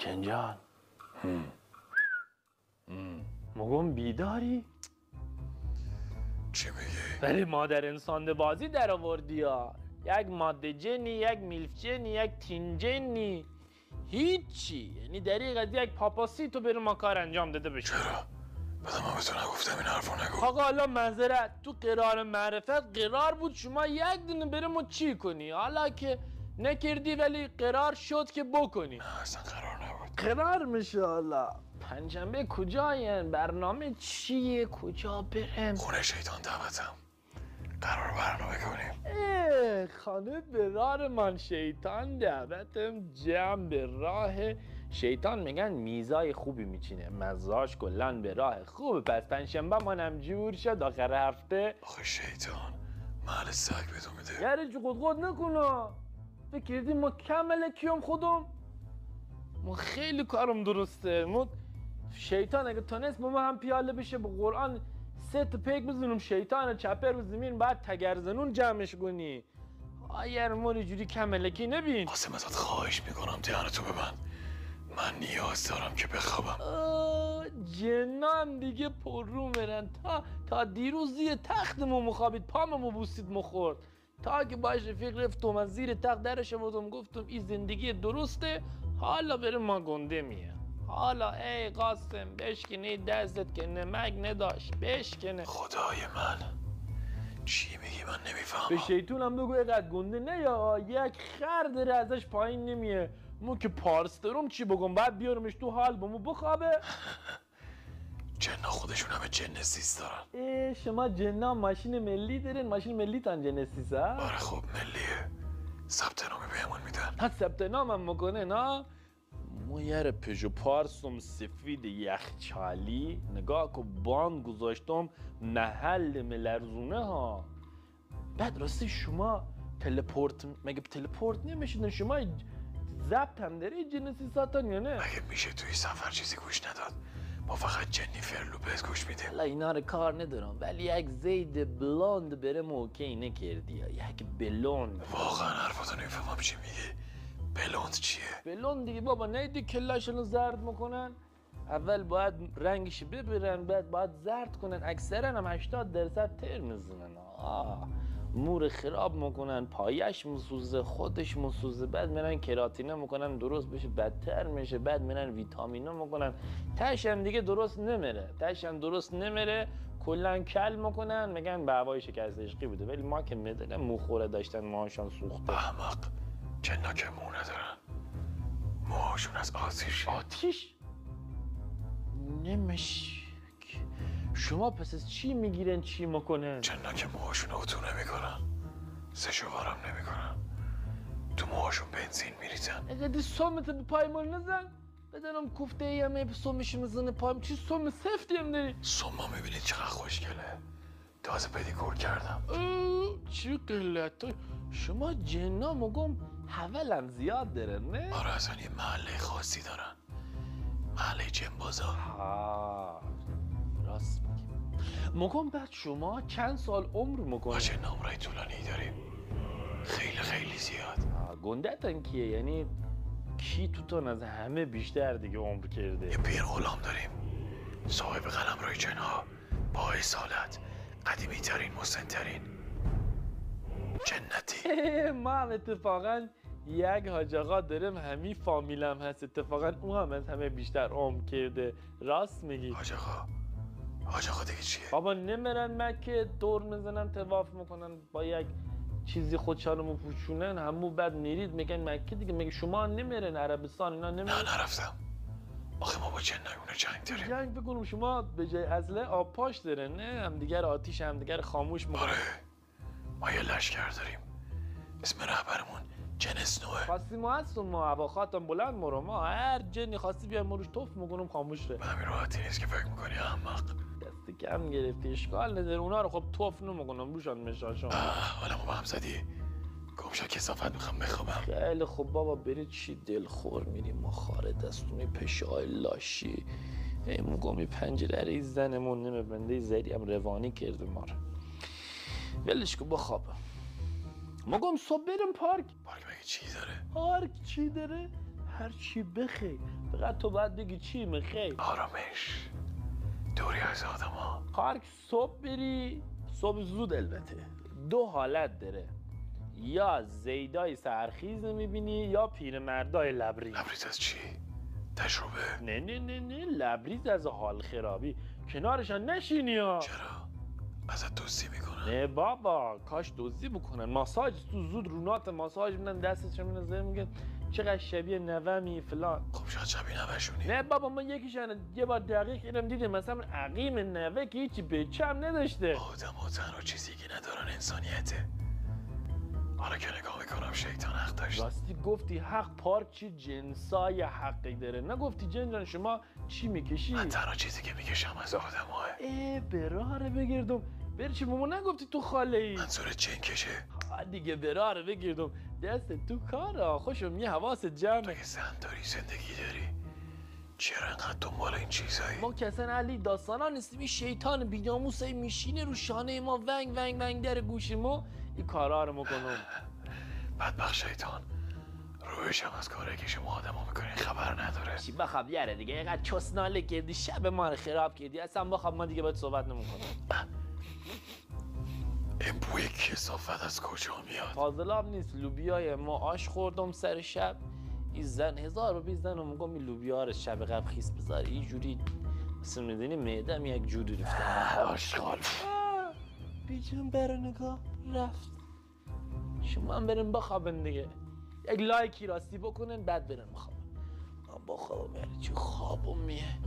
شنجان مگم بیداری؟ چی میگی؟ ولی مادر انسان بازی در آوردی ها. یک ماده جنی، یک میلف جنی، یک تین جنی، هیچی. یعنی در این قضیه یک پاپاسی تو بریم ما کار انجام داده بشه. چرا؟ بعد ما به تو نگفتم این حرفو نگو. آقا حالا منظرت تو قرار معرفت قرار بود شما یک دونه بریم و چی کنی؟ حالا که نکردی ولی قرار شد که بکنی. نه اصلا قرار نبود. قرار میشه حالا. پنجشنبه کجاین؟ برنامه چیه؟ کجا برم؟ خونه شیطان دعوتم. قرار برنامه کنیم. خانه برار من شیطان دعوتم جمع به راه شیطان میگن میزای خوبی میچینه مزاج کلن به راه خوب. پس پنجشنبه منم جور شد آخر هفته. آخه شیطان محل سگ به تو میده. یعنی چی خود نکنه. فکر کردی ما کمله کیم خودم؟ ما خیلی کارم درسته. ما شیطان اگه تونست با ما هم پیاله بشه به قرآن 3 تا پیک بزنم شیطان چپر رو زمین بعد تگرزنون جمعش کنی. آیر موری جوری کملکی نبین. قاسم ازت خواهش میکنم دهنتو ببند. من نیاز دارم که بخوابم. جنان دیگه پر رو مرن. تا دیروز زیر تختمو مخوابید پاممو بوسید مخورد. تا که باش رفیق رفتم از زیر تخت درش آوردم گفتم این زندگی درسته. حالا بره ما گنده میه. حالا ای قاسم بشکنه دستت که نمک نداشت بشکنه. خدای من چی میگی من نمیفهمم. به شیطونم بگو اینقدر گنده نه یا یک خر داره ازش پایین نمیه. مو که پارس دارم چی بگم بعد بیارمش تو حال بامو بخوابه. جنا خودشون همه جنسیس دارن. شما جنا ماشین ملی دارین؟ ماشین ملی تان جنسیس ها؟ آره خب ملیه. ثبت نامی بهمون میدن. ها ثبت نامم میکنه نه؟ ما یه پژو پارسم سفید یخچالی نگاه که باند گذاشتم محل ملرزونه ها. بعد راستی شما تلپورت مگه تلپورت نمیشین؟ شما ضبط هم داره جنسی ساتان یا نه؟ مگه میشه توی سفر چیزی گوش نداد؟ ما فقط جنیفر لوپز گوش میدیم. حالا اینا رو کار ندارم ولی یک زید بلوند برم اوکی نکردی. یک بلوند واقعا حرفاتو نمیفهمم چی میگی. بلوند چیه؟ بلوند دیگه بابا نیدی کلاشونو زرد میکنن؟ اول باید رنگش ببرن بعد باید زرد کنن. اکثرا هم 80% تر میزنن. مور خراب میکنن پایش مسوزه خودش مسوزه بعد میرن کراتینه میکنن درست بشه بدتر میشه بعد میرن ویتامینو میکنن تش هم دیگه درست نمیره. کلا کل میکنن میگن به هوای شکست عشقی بوده ولی ما که میدونم موخوره داشتن موهاشون سوخته. احمق جنا که مو ندارن موهاشون از آتیش نمیشه. شما پس از چی میگیرن چی میکنن؟ جنا که موهاشون اتو نمیکنن سشوارم نمیکنن تو موهاشون بنزین میریزن. اگه سومت به پایمون نزن بدنم کوفته ایمه به سومش میزنه پایم. چی سوم سفتی هم داری؟ سوما میبینید چقدر خوشگله. تازه پدیکور کردم. چی قلت شما جنا مگم حولم زیاد داره نه؟ آره اصلا یه محله خاصی دارن. محله جنبازا. راست میگی. مگم بعد شما چند سال عمر میکنه؟ ما چه عمرای طولانی داریم. خیلی زیاد. گندتن کیه؟ یعنی کی توتون از همه بیشتر دیگه عمر کرده؟ یه پیر غلام داریم صاحب قلمروی جنها با اصالت قدیمی ترین مسن‌ترین جنتی. ما هم اتفاقا یک حاج آقا دارم همین فامیلم هست اتفاقا اون هم از همه بیشتر عمر کرده. راست میگی. حاج آقا دیگه چیه؟ بابا نمیرن مکه دور میزنن طواف میکنن با یک چیزی خودشانو پوشونن همو بعد میرید میگن مکه دیگه. مگه شما نمیرن عربستان اینا نمیرن؟ نه نرفتم. آخه ما با جنایونه جنگ داریم. جنگ بکنم شما به جای اسلحه آب پاش دارن نه؟ همدیگر آتیش همدیگر خاموش میکنن. آره ما یه لشکر داریم اسم رهبرمون جن اسنوه. خواستی ما هستم ما هواخاتم بلند مرو ما هر جنی خواستی بیان مروش توف میکنم خاموش ره. به همین راحتی نیست که فکر میکنی احمق. دست کم گرفتی اشکال نداره اونا رو خب توف نمیکنم روشان مشاشون. حالا ما با هم زدی گمشا کسافت میخوام بخوابم. خیلی خوب بابا برید چی دلخور میریم ما خاره دستونی پشای لاشی. ای موگامی پنجره ای زنمون نمیبنده زری هم روانی کرده ما رو. ولش که بخوابم. موگم صبح بریم پارک. پارک مگه چی داره؟ پارک چی داره؟ هر چی بخی، فقط تو باید بگی چی میخی. آرامش، دوری از آدم ها. کار صبح بری، صبح زود البته، دو حالت داره، یا زیدای سرخیز میبینی یا پیرمردای لبریز. لبریز از چی؟ تجربه؟ نه نه نه نه، لبریز از حال خرابی، کنارشان نشینی ها. چرا؟ ازت دوستی میکنن؟ نه بابا، کاش دزدی بکنن. ماساژ تو زود رونات ماساژ میدن، دستش میدن، میگن چقدر شبیه نومی فلان. خب شاید شبیه نوشونی. نه بابا، ما یکیشان یه بار دقیق اینم دیدم، مثلا عقیم نوه که هیچی بچه هم نداشته. آدم ها تنها چیزی که ندارن انسانیته. حالا که نگاه میکنم شیطان حق داشت. راستی گفتی حق، پارک چی جنسای حقی داره، نگفتی جن جان شما چی میکشی؟ من تنها چیزی که میکشم از آدم های. براره بگردم. بر چی بابا نگفتی تو خاله ای؟ منظور جن کشه؟ دیگه براره بگردم، دست تو کارا، خوشم یه حواست جمعه. اگه زن داری زندگی داری چرا انقدر دنبال این چیزایی؟ ما کسان علی داستانا نیستیم، این شیطان بی‌ناموسه میشینه رو شانه ما، ونگ ونگ ونگ در گوش ما این کارا رو میکنم. بدبخت شیطان رویش هم از کاری که شما آدم ها میکنین خبر نداره. چی بخواب یاره دیگه، اینقدر چسناله کردی، شب ما رو خراب کردی، اصلا بخواب ما دیگه باید صحبت نمیکنم. این بوی کثافت از کجا میاد؟ فاضلاب نیست، لوبیای ما آش خوردم سر شب، این زن 1020 زن رو میگم این لوبیا رو شب قبل خیس بذاری، اینجوری مثل میدونی معدم یک جوری رفته. آشغال بیجون برو نگاه رفت. شما هم برین بخوابن دیگه، یک لایکی راستی بکنن بعد برن بخوابن. من بخوابم یعنی چی خوابم میه.